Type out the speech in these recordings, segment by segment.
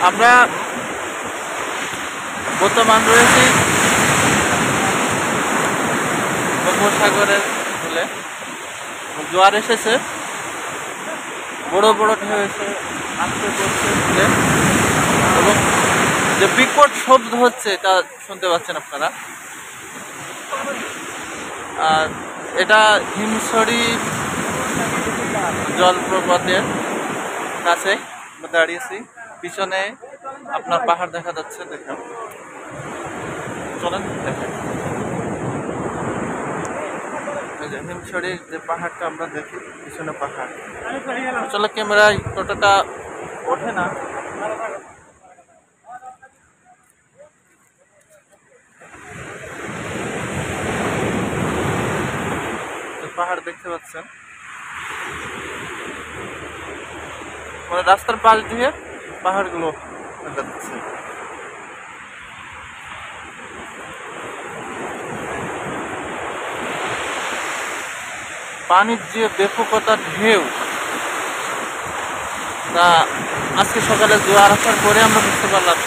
আমরা বর্তমান রয়েছি বঙ্গোপসাগরের বলে জোয়ার এসেছে, বড় বড় ঢেউ এসে আসতে পড়ছে ভুলে, এবং যে বিকট শব্দ হচ্ছে তা শুনতে পাচ্ছেন আপনারা। আর এটা হিমছড়ি জলপ্রপাতের কাছে দাঁড়িয়েছি, পিছনে আপনার পাহাড় দেখা যাচ্ছে, দেখেন, চলেন দেখেন। হিমছড়ির যে পাহাড়টা আমরা দেখি, পিছনে পাহাড়, আসলে ক্যামেরায় ততটা ওঠে না। পাহাড় দেখতে পাচ্ছেন, মানে রাস্তার পাশ দিয়ে পাহাড়গুলো দেখা যাচ্ছে। পানির যে ব্যাপকতা ঢেউ, তা আজকে সকালে জোয়ার আসার পরে আমরা বুঝতে পারলাম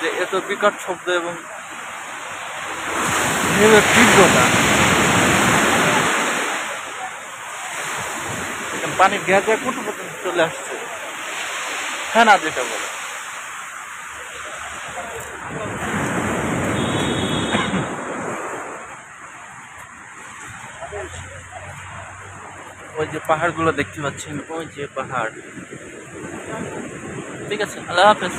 যে এত বিকট শব্দ এবং ঢেউয়ের তীব্রতা। পানির গ্যাজা কত পর্যন্ত চলে আসছে, হ্যাঁ না যেটা বলে। ওই যে পাহাড়গুলো দেখতে পাচ্ছেন, ওই যে পাহাড়। ঠিক আছে, আল্লাহ হাফেজ।